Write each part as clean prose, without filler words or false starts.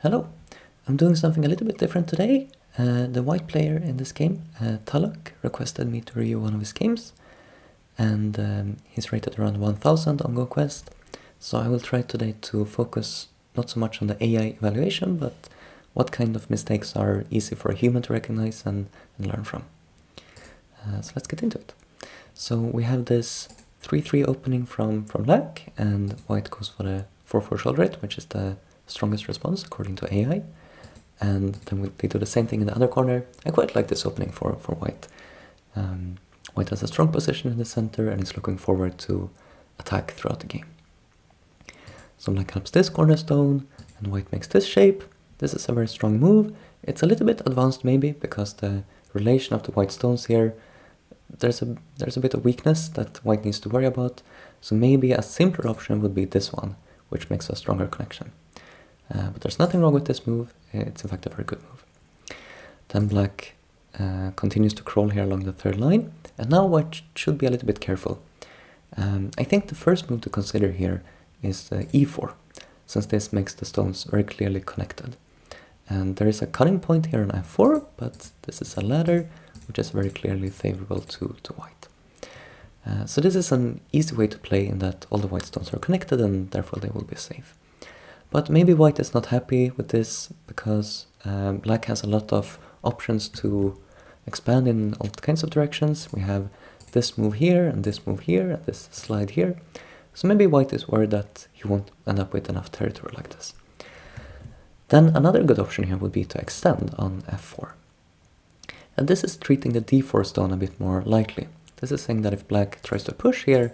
Hello, I'm doing something a little bit different today. The white player in this game, Tulloch, requested me to review one of his games, and he's rated around 1000 on GoQuest, so I will try today to focus not so much on the AI evaluation, but what kind of mistakes are easy for a human to recognize and learn from. So let's get into it. So we have this 3-3 opening from black, and white goes for the 4-4 shoulder it, which is the strongest response according to AI. And then they do the same thing in the other corner. I quite like this opening for white. White has a strong position in the center and is looking forward to attack throughout the game. So black helps this cornerstone, and white makes this shape. This is a very strong move. It's a little bit advanced maybe, because the relation of the white stones here, there's a bit of weakness that white needs to worry about. So maybe a simpler option would be this one, which makes a stronger connection. But there's nothing wrong with this move. It's in fact a very good move. Then black continues to crawl here along the third line, and now white should be a little bit careful. I think the first move to consider here is e4, since this makes the stones very clearly connected. And there is a cutting point here on f4, but this is a ladder, which is very clearly favorable to white. So this is an easy way to play in that all the white stones are connected and therefore they will be safe. But maybe white is not happy with this because black has a lot of options to expand in all kinds of directions. We have this move here and this move here and this slide here. So maybe white is worried that he won't end up with enough territory like this. Then another good option here would be to extend on f4. And this is treating the d4 stone a bit more lightly. This is saying that if black tries to push here,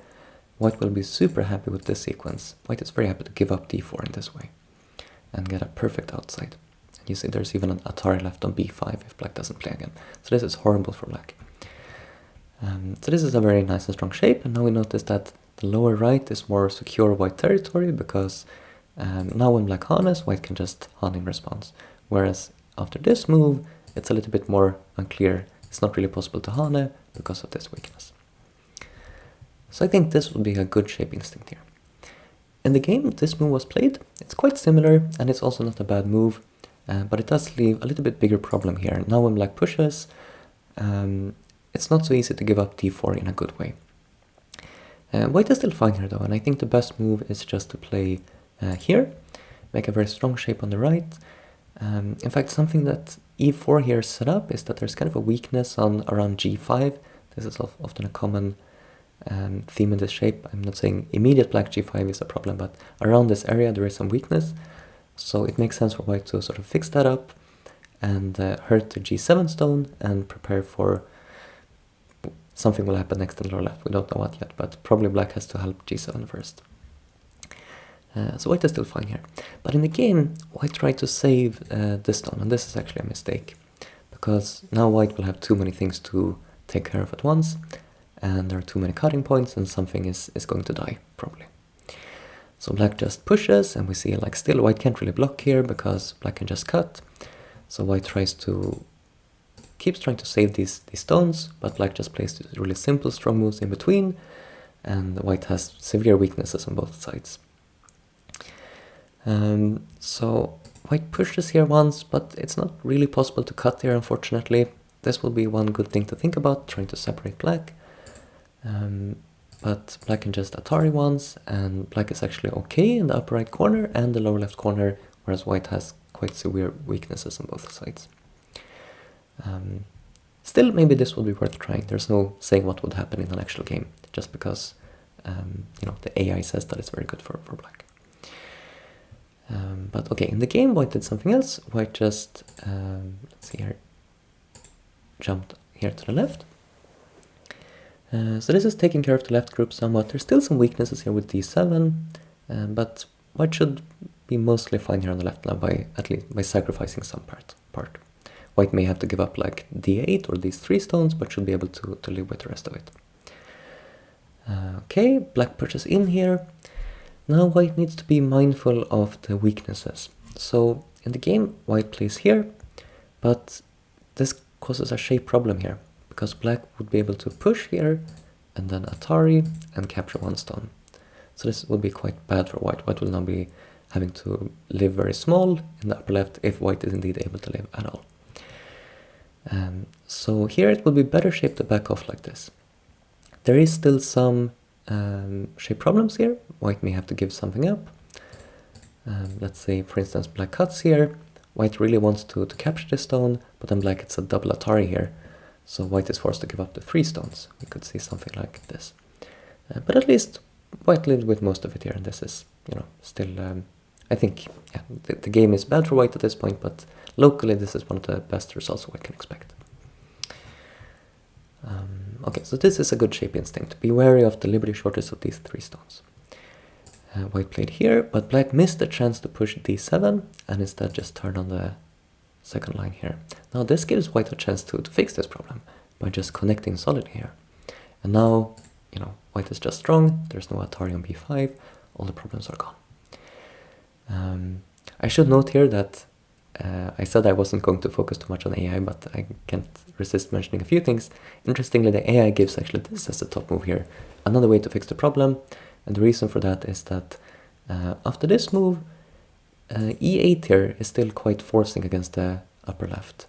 white will be super happy with this sequence. White is very happy to give up d4 in this way and get a perfect outside. And you see there's even an Atari left on b5 if black doesn't play again. So this is horrible for black. So this is a very nice and strong shape, and now we notice that the lower right is more secure white territory because now when black harness, white can just hone in response. Whereas after this move, it's a little bit more unclear. It's not really possible to hane because of this weakness. So I think this would be a good shape instinct here. In the game this move was played. It's quite similar and it's also not a bad move, but it does leave a little bit bigger problem here. Now when black pushes, it's not so easy to give up d4 in a good way. White is still fine here though, and I think the best move is just to play here, make a very strong shape on the right. In fact, something that e4 here set up is that there's kind of a weakness on around g5. This is often a common theme in this shape. I'm not saying immediate black g5 is a problem, but around this area there is some weakness. So it makes sense for white to sort of fix that up and hurt the g7 stone and prepare for something will happen next in the lower left. We don't know what yet, but probably black has to help g7 first. So white is still fine here. But in the game, white tried to save this stone, and this is actually a mistake. Because now white will have too many things to take care of at once, and there are too many cutting points, and something is going to die, probably. So black just pushes, and we see like still white can't really block here, because black can just cut. So white keeps trying to save these stones, but black just plays these really simple strong moves in between, and white has severe weaknesses on both sides. So white pushes here once, but it's not really possible to cut here, unfortunately. This will be one good thing to think about, trying to separate black. But black can just Atari once, and black is actually okay in the upper right corner and the lower left corner, whereas white has quite severe weaknesses on both sides. Still, maybe this would be worth trying. There's no saying what would happen in an actual game, just because the AI says that it's very good for black. But okay, in the game white did something else. White just, let's see here, jumped here to the left. So this is taking care of the left group somewhat. There's still some weaknesses here with d7, but white should be mostly fine here on the left now at least by sacrificing some part. White may have to give up like d8 or these 3 stones, but should be able to live with the rest of it. Okay, black pushes in here. Now white needs to be mindful of the weaknesses. So in the game, white plays here, but this causes a shape problem here, because black would be able to push here, and then Atari, and capture one stone. So this would be quite bad for white. White will now be having to live very small in the upper left if white is indeed able to live at all. So here it will be better shape to back off like this. There is still some shape problems here. White may have to give something up. Let's say, for instance, black cuts here. White really wants to capture this stone, but then black gets a double Atari here. So white is forced to give up the 3 stones. We could see something like this. But at least white lived with most of it here, and this is, still, I think, yeah, the game is bad for white at this point, but locally this is one of the best results white can expect. Okay, so this is a good shape instinct. Be wary of the liberty shortest of these 3 stones. White played here, but black missed the chance to push d7 and instead just turned on the second line here. Now this gives white a chance to fix this problem by just connecting solidly here. And now, white is just strong, there's no Atari on b5, all the problems are gone. I should note here that I said I wasn't going to focus too much on AI, but I can't resist mentioning a few things. Interestingly, the AI gives actually this as the top move here, another way to fix the problem, and the reason for that is that after this move, e8 here is still quite forcing against the upper left,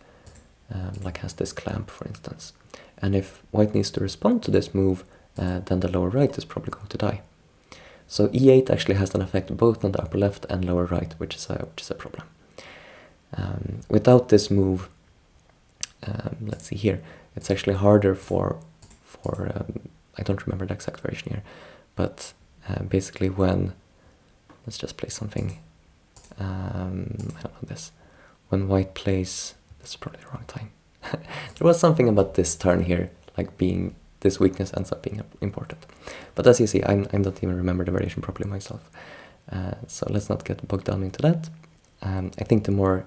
like has this clamp for instance. And if white needs to respond to this move, then the lower right is probably going to die. So e8 actually has an effect both on the upper left and lower right, which is a problem. Without this move, let's see here, it's actually harder for I don't remember the exact variation here, but basically when, let's just play something, I don't know this, when white plays, this is probably the wrong time. There was something about this turn here, like being, this weakness ends up being important. But as you see, I don't even remember the variation properly myself. So let's not get bogged down into that. I think the more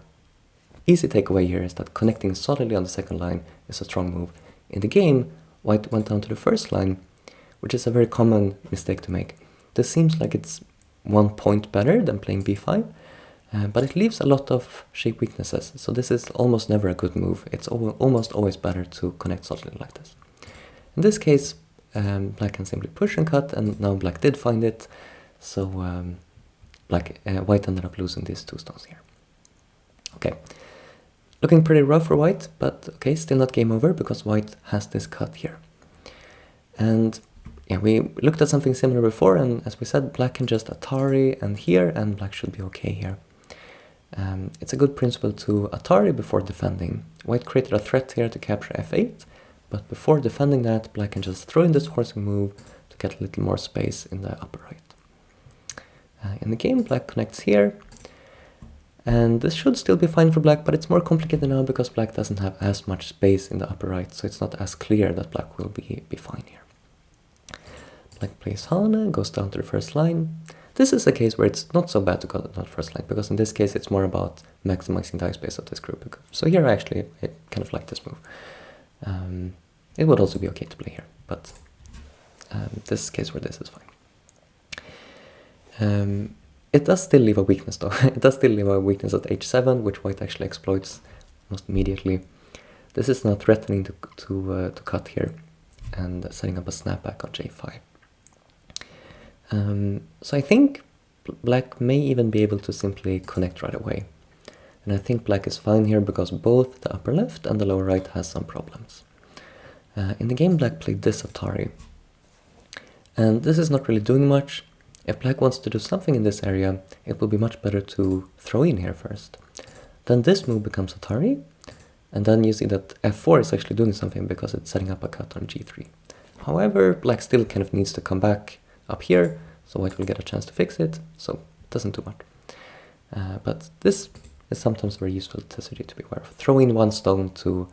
easy takeaway here is that connecting solidly on the second line is a strong move. In the game, white went down to the first line, which is a very common mistake to make. This seems like it's 1 point better than playing b5, but it leaves a lot of shape weaknesses, so this is almost never a good move. It's almost always better to connect solidly like this. In this case, black can simply push and cut, and now black did find it, so white ended up losing these 2 stones here. Okay, looking pretty rough for white, but okay, still not game over because white has this cut here. And yeah, we looked at something similar before, and as we said, black can just Atari and here, and black should be okay here. It's a good principle to Atari before defending. White created a threat here to capture f8, but before defending that, black can just throw in this forcing move to get a little more space in the upper right. In the game, black connects here, and this should still be fine for black, but it's more complicated now because black doesn't have as much space in the upper right, so it's not as clear that black will be fine here. Black plays Hane, goes down to the first line. This is a case where it's not so bad to go down the first line, because in this case it's more about maximizing die space of this group. So here I kind of like this move. It would also be okay to play here, but this is a case where this is fine. It does still leave a weakness though. It does still leave a weakness at h7, which white actually exploits almost immediately. This is now threatening to cut here and setting up a snapback on j5. So I think black may even be able to simply connect right away. And I think black is fine here because both the upper left and the lower right has some problems. In the game, black played this Atari. And this is not really doing much. If black wants to do something in this area, it will be much better to throw in here first. Then this move becomes Atari, and then you see that f4 is actually doing something because it's setting up a cut on g3. However, black still kind of needs to come back up here, so white will get a chance to fix it, so it doesn't do much. But this is sometimes very useful strategy to be aware of. Throw in 1 stone to,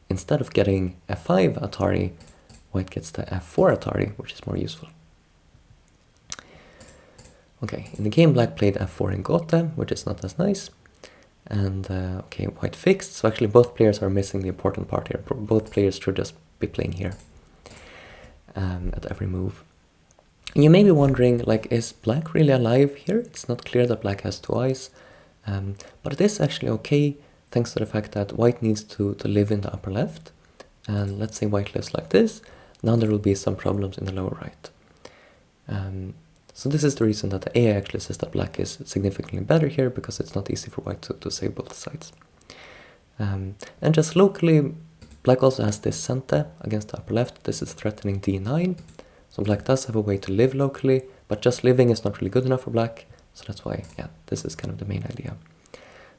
instead of getting f5 Atari, white gets the f4 Atari, which is more useful. Okay, in the game black played f4 in Gote, which is not as nice. And okay, white fixed, so actually both players are missing the important part here. Both players should just be playing here at every move. And you may be wondering, like, is black really alive here? It's not clear that black has 2 eyes, but it is actually okay thanks to the fact that white needs to live in the upper left. And let's say white lives like this, now there will be some problems in the lower right. So this is the reason that the AI actually says that black is significantly better here, because it's not easy for white to save both sides. And just locally, black also has this center against the upper left. This is threatening d9. So black does have a way to live locally, but just living is not really good enough for black. So that's why, yeah, this is kind of the main idea.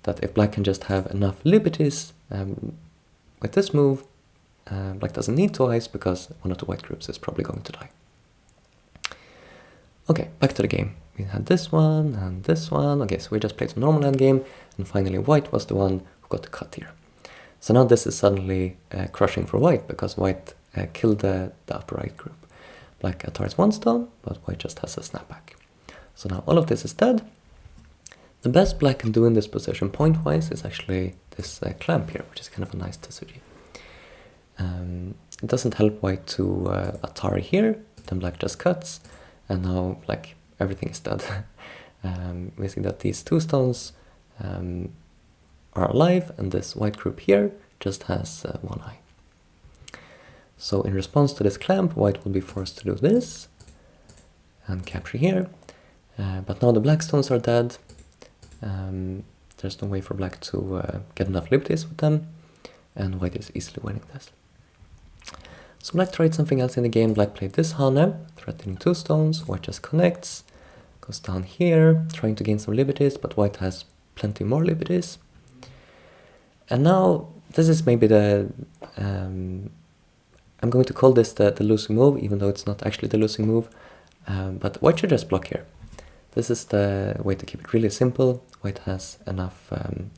That if black can just have enough liberties with this move, black doesn't need to ice, because one of the white groups is probably going to die. Okay, back to the game. We had this one and this one. Okay, so we just played a normal endgame, and finally white was the one who got the cut here. So now this is suddenly crushing for white, because white killed the upper right group. Black attars one stone, but white just has a snapback. So now all of this is dead. The best black can do in this position point-wise is actually this clamp here, which is kind of a nice tsuji. It doesn't help white to atari here, then black just cuts, and now like everything is dead. We see that these two stones are alive, and this white group here just has one eye. So in response to this clamp, white will be forced to do this and capture here. But now the black stones are dead. There's no way for black to get enough liberties with them, and white is easily winning this. So black tried something else in the game. Black played this Hane, threatening two stones. White just connects, goes down here, trying to gain some liberties, but white has plenty more liberties. And now this is maybe the I'm going to call this the losing move, even though it's not actually the losing move. But white should just block here. This is the way to keep it really simple. White has enough,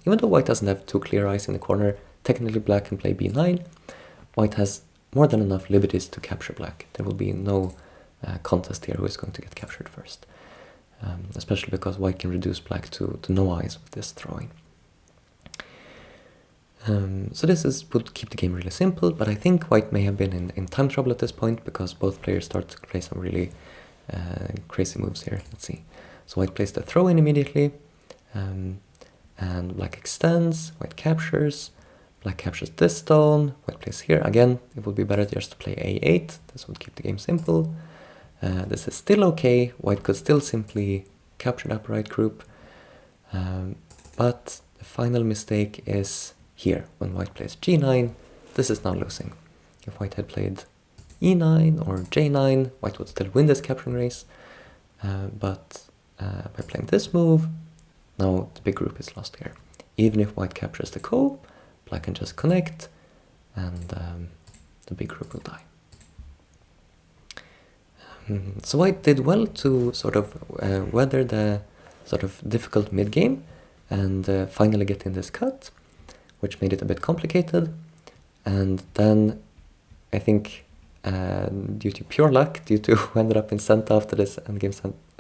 even though white doesn't have two clear eyes in the corner, technically black can play b9. White has more than enough liberties to capture black. There will be no contest here who is going to get captured first. Especially because white can reduce black to no eyes with this throwing. So this would keep the game really simple, but I think white may have been in time trouble at this point, because both players start to play some really crazy moves here. Let's see. So white plays the throw in immediately, and black extends, white captures, black captures this stone, white plays here. Again, it would be better just to play a8, this would keep the game simple. This is still okay, white could still simply capture the upper right group, but the final mistake is here, when white plays g9, this is now losing. If white had played e9 or j9, white would still win this capturing race, but by playing this move, now the big group is lost here. Even if white captures the ko, black can just connect, and the big group will die. So white did well to sort of weather the sort of difficult mid-game, and finally get in this cut, which made it a bit complicated. And then I think due to pure luck, due to who ended up in center after this endgame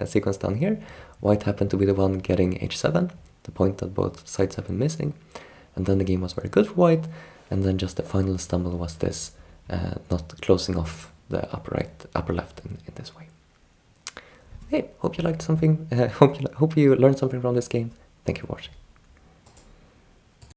sequence down here, white happened to be the one getting h7, the point that both sides have been missing. And then the game was very good for white, and then just the final stumble was this not closing off the upper left in this way. Hey, hope you liked something. Hope you learned something from this game. Thank you for watching.